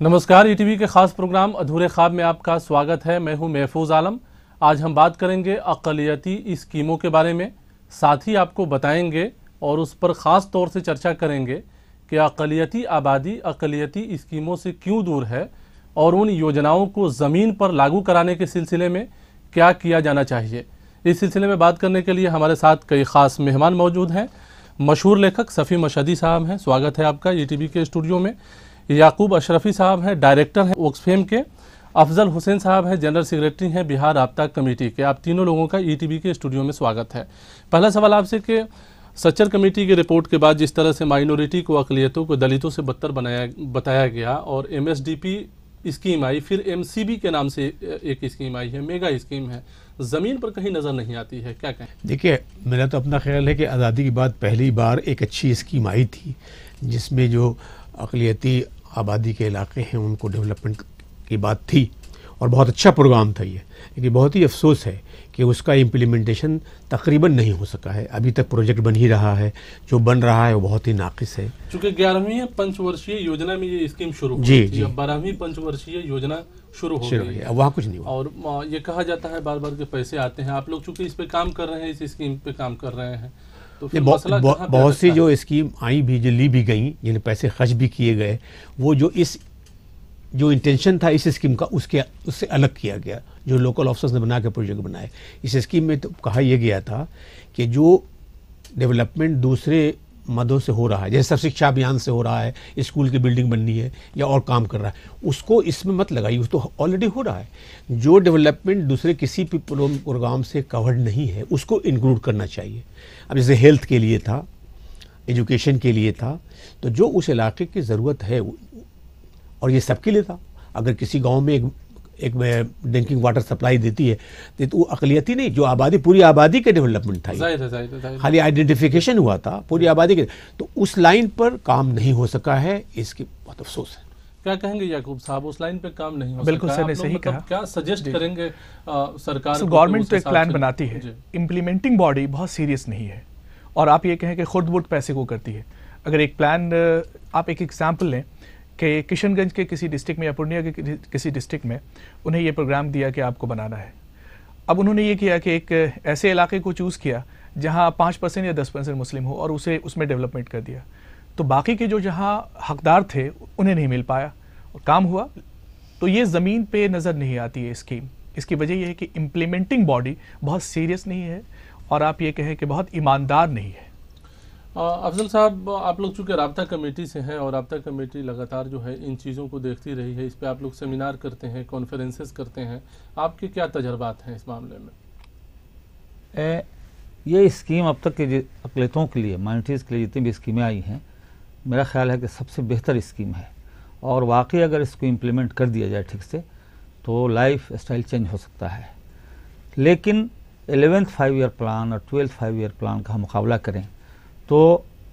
नमस्कार, ईटीवी के खास प्रोग्राम अधूरे ख्वाब में आपका स्वागत है। मैं हूं महफूज आलम। आज हम बात करेंगे अक़लियती स्कीमों के बारे में, साथ ही आपको बताएंगे और उस पर ख़ास तौर से चर्चा करेंगे कि अक़लियती आबादी अक़लियती स्कीमों से क्यों दूर है और उन योजनाओं को ज़मीन पर लागू कराने के सिलसिले में क्या किया जाना चाहिए। इस सिलसिले में बात करने के लिए हमारे साथ कई ख़ास मेहमान मौजूद हैं। मशहूर लेखक सफ़ी मशहदी साहब हैं, स्वागत है आपका ईटीवी के स्टूडियो में। याकूब अशरफी साहब हैं, डायरेक्टर हैं ऑक्सफेम के। अफजल हुसैन साहब हैं, जनरल सेक्रेटरी हैं बिहार राब्ता कमेटी के। आप तीनों लोगों का ईटीवी के स्टूडियो में स्वागत है। पहला सवाल आपसे कि सच्चर कमेटी की रिपोर्ट के बाद जिस तरह से माइनॉरिटी को, अक़लियतों को दलितों से बदतर बताया गया और एमएसडीपी स्कीम आई, फिर एमसीबी के नाम से एक स्कीम आई है, मेगा स्कीम है, ज़मीन पर कहीं नज़र नहीं आती है, क्या कहें? देखिए, मेरा तो अपना ख्याल है कि आज़ादी के बाद पहली बार एक अच्छी स्कीम आई थी जिसमें जो अक़लियती आबादी के इलाके हैं उनको डेवलपमेंट की बात थी और बहुत अच्छा प्रोग्राम था ये। लेकिन बहुत ही अफसोस है कि उसका इम्प्लीमेंटेशन तकरीबन नहीं हो सका है। अभी तक प्रोजेक्ट बन ही रहा है, जो बन रहा है वो बहुत ही नाक़िस है। चूँकि 11वीं पंचवर्षीय योजना में ये स्कीम शुरू हुई थी, अब 12वीं पंचवर्षीय योजना शुरू हो गई है, अब वहाँ कुछ नहीं हुआ। और ये कहा जाता है बार बार के पैसे आते हैं। आप लोग चूँकि इस पे काम कर रहे हैं, इस स्कीम पे काम कर रहे हैं, तो बहुत सी जो स्कीम आई भी, जो ली भी गई, जिन्हें पैसे खर्च भी किए गए, वो जो इंटेंशन था इस स्कीम का उससे अलग किया गया। जो लोकल ऑफिसर्स ने बना के प्रोजेक्ट बनाए, इस स्कीम में तो कहा यह गया था कि जो डेवलपमेंट दूसरे मदों से हो रहा है, जैसे शिक्षा अभियान से हो रहा है, स्कूल की बिल्डिंग बननी है या और काम कर रहा है, उसको इसमें मत लगाइए, उस तो ऑलरेडी हो रहा है। जो डेवलपमेंट दूसरे किसी भी प्रोग्राम से कवर्ड नहीं है उसको इंक्लूड करना चाहिए। अब जैसे हेल्थ के लिए था, एजुकेशन के लिए था, तो जो उस इलाके की ज़रूरत है, और ये सबके लिए था। अगर किसी गांव में एक ड्रिंकिंग वाटर सप्लाई देती है तो वो अक़लियती नहीं, जो आबादी, पूरी आबादी के डेवलपमेंट था, खाली आइडेंटिफिकेशन हुआ था पूरी आबादी के, तो उस लाइन पर काम नहीं हो सका है, इसकी बहुत अफसोस है। क्या कहेंगे याकूब साहब, उस लाइन पे काम नहीं हो सका? बिल्कुल सर ने सही कहा। क्या सजेस्ट करेंगे सरकार को? गवर्नमेंट तो एक प्लान बनाती है, इम्प्लीमेंटिंग बॉडी बहुत सीरियस नहीं है, और आप ये कहें कि खुद बुद पैसे को करती है। अगर एक प्लान, आप एक एग्जाम्पल लें कि किशनगंज के किसी डिस्ट्रिक्ट में या पूर्णिया के किसी डिस्ट्रिक्ट में उन्हें ये प्रोग्राम दिया कि आपको बनाना है। अब उन्होंने ये किया कि एक ऐसे इलाके को चूज़ किया जहाँ 5% या 10% मुस्लिम हो और उसमें डेवलपमेंट कर दिया। तो बाकी के जो जहाँ हकदार थे उन्हें नहीं मिल पाया और काम हुआ। तो ये ज़मीन पे नज़र नहीं आती है स्कीम। इसकी वजह यह है कि इम्प्लीमेंटिंग बॉडी बहुत सीरियस नहीं है और आप ये कहें कि बहुत ईमानदार नहीं है। अफजल साहब, आप लोग चूँकि राब्ता कमेटी से हैं और राब्ता कमेटी लगातार जो है इन चीज़ों को देखती रही है, इस पे आप लोग सेमिनार करते हैं, कॉन्फ्रेंसेस करते हैं, आपके क्या तजर्बात हैं इस मामले में? ये स्कीम अब तक के अक़लियतों के लिए, माइनॉरिटीज़ के लिए जितनी भी स्कीमें आई हैं, मेरा ख्याल है कि सबसे बेहतर स्कीम है। और वाकई अगर इसको इम्प्लीमेंट कर दिया जाए ठीक से तो लाइफ स्टाइल चेंज हो सकता है। लेकिन 11th 5 ईयर प्लान और 12th 5 ईयर प्लान का हम मुकाबला करें तो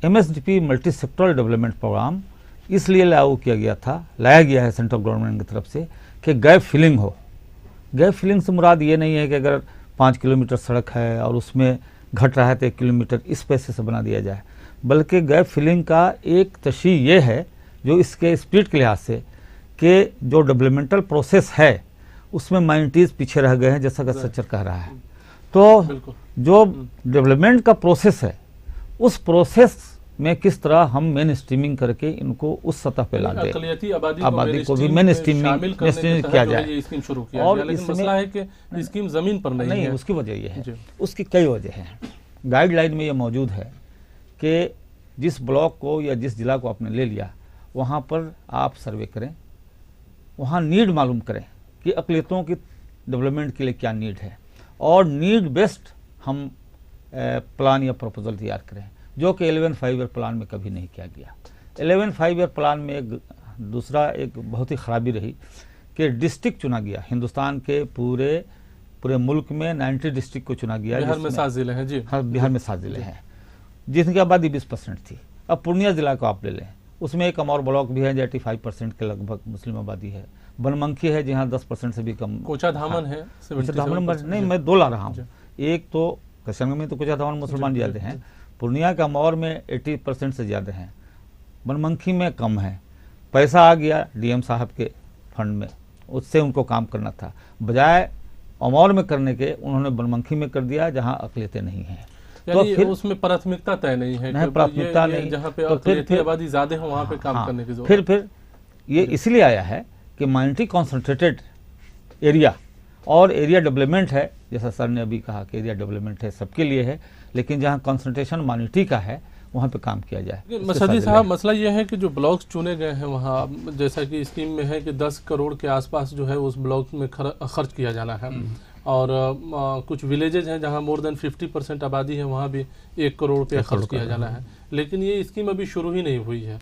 MSDP multi sectoral development programme इसलिए लाया गया है सेंट्रल गवर्नमेंट की तरफ से कि गैप फिलिंग हो। गैप फिलिंग से मुराद ये नहीं है कि अगर 5 किलोमीटर सड़क है और उसमें घट रहा है तो 1 किलोमीटर इस पैसे से बना दिया जाए, बल्कि गैप फिलिंग का एक तशरीह ये है, जो इसके स्पीड के लिहाज से, कि जो डेवलपमेंटल प्रोसेस है उसमें माइनॉरिटीज़ पीछे रह गए हैं, जैसा कि सच्चर कह रहा है। तो जो डेवलपमेंट का प्रोसेस है, उस प्रोसेस में किस तरह हम मेन स्ट्रीमिंग करके इनको उस सतह पे ला दें, आबादी को भी मेन स्ट्रीमिंग किया जाए। और लेकिन मसला है कि स्कीम ज़मीन पर नहीं है। उसकी वजह यह है, उसकी कई वजह हैं। गाइडलाइन में ये मौजूद है कि जिस ब्लॉक को या जिस जिला को आपने ले लिया, वहाँ पर आप सर्वे करें, वहाँ नीड मालूम करें कि अक़लियतों की डेवलपमेंट के लिए क्या नीड है, और नीड बेस्ड हम प्लान या प्रपोजल तैयार करें, जो कि 11th 5 ईयर प्लान में कभी नहीं किया गया। 11th 5 ईयर प्लान में एक बहुत ही ख़राबी रही कि डिस्ट्रिक्ट चुना गया। हिंदुस्तान के पूरे मुल्क में 90 डिस्ट्रिक्ट को चुना गया। बिहार में 7 ज़िले हैं जी। हाँ, बिहार में 7 ज़िले हैं, जिनकी आबादी 20% थी। अब पूर्णिया ज़िला को आप ले लें, उसमें एक अमौर ब्लॉक भी है जो 85% के लगभग मुस्लिम आबादी है। बनमनखी है जहाँ 10% से भी कम। कोचा धामन है, नहीं, मैं 2 ला रहा हूँ। एक तो किशनगंज में तो कोचा धामन मुसलमान ज़्यादा हैं, पूर्णिया का अमौर में 80% से ज़्यादा हैं, बनमनखी में कम है। पैसा आ गया डीएम साहब के फंड में, उससे उनको काम करना था, बजाय अमौर में करने के उन्होंने बनमनखी में कर दिया जहाँ अकलियतें नहीं हैं। तो फिर उसमें प्राथमिकता तय नहीं है, नहीं प्राथमिकता नहीं, जहाँ पे तो अकलियती आबादी ज्यादा है वहाँ पे काम करने की जरूरत। फिर ये इसलिए आया है कि माइनॉरिटी कॉन्सेंट्रेटेड एरिया और एरिया डेवलपमेंट है, जैसा सर ने अभी कहा कि एरिया डेवलपमेंट है सबके लिए है, लेकिन जहाँ कॉन्सेंट्रेशन माइनॉरिटी का है वहाँ पे काम किया जाए। मसदी साहब, मसला यह है कि जो ब्लॉक्स चुने गए हैं वहाँ, जैसा कि स्कीम में है कि 10 करोड़ के आसपास जो है उस ब्लॉक में खर्च किया जाना है, और कुछ विलेजेज हैं जहाँ मोर देन 50% आबादी है, वहाँ भी 1 करोड़ रुपया खर्च किया जाना है, लेकिन ये स्कीम अभी शुरू ही नहीं हुई है।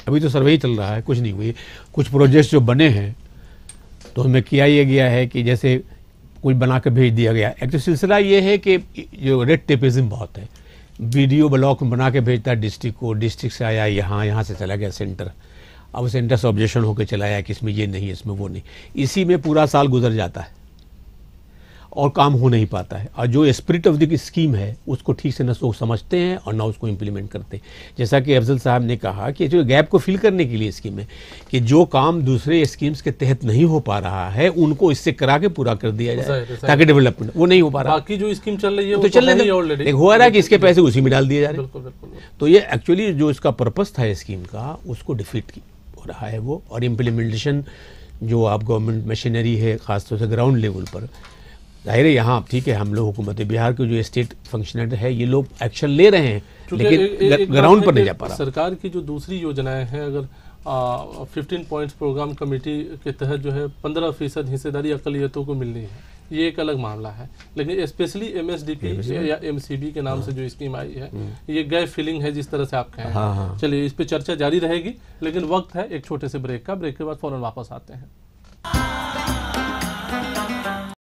अभी तो सर्वे ही चल रहा है, कुछ नहीं हुई। कुछ प्रोजेक्ट्स जो बने हैं तो उनमें किया ये गया है कि जैसे कुछ बना के भेज दिया गया। एक तो सिलसिला ये है कि जो रेड टेपिज्म बहुत है, वीडियो ब्लॉक बना के भेजता है डिस्ट्रिक्ट को, डिस्ट्रिक्ट से आया यहाँ से चला गया सेंटर, अब सेंटर से ऑब्जेक्शन होकर चला आया कि इसमें ये नहीं, इसमें वो नहीं, इसी में पूरा साल गुजर जाता है और काम हो नहीं पाता है। और जो स्पिरिट ऑफ द स्कीम है उसको ठीक से न सोच समझते हैं और ना उसको इम्प्लीमेंट करते हैं। जैसा कि अफजल साहब ने कहा कि जो गैप को फिल करने के लिए स्कीम है कि जो काम दूसरे स्कीम्स के तहत नहीं हो पा रहा है उनको इससे करा के पूरा कर दिया जाए ताकि डेवलपमेंट, वो नहीं हो पा रहा। बाकी जो स्कीम चल रही है तो चल रही है, हो रहा है कि इसके पैसे उसी में डाल दिए जा रहे हैं। तो ये एक्चुअली जो इसका पर्पस था स्कीम का उसको डिफीट हो रहा है वो। और इम्प्लीमेंटेशन जो आप गवर्नमेंट मशीनरी है खासतौर से ग्राउंड लेवल पर, जाहिर है यहाँ ठीक है हम लोग हुकूमत बिहार के जो स्टेट फंक्शनरी है ये लोग एक्शन ले रहे हैं, लेकिन ग्राउंड पर नहीं जा पा रहा। सरकार की जो दूसरी योजनाएं हैं, अगर 15 पॉइंट्स प्रोग्राम कमेटी के तहत जो है 15% हिस्सेदारी अकलियतों को मिलनी है, ये एक अलग मामला है, लेकिन स्पेशली MSDP या MCB के नाम से जो स्कीम आई है ये गैप फिलिंग है जिस तरह से आप कहें। चलिए इस पे चर्चा जारी रहेगी, लेकिन वक्त है एक छोटे से ब्रेक का। ब्रेक के बाद फौरन वापस आते हैं।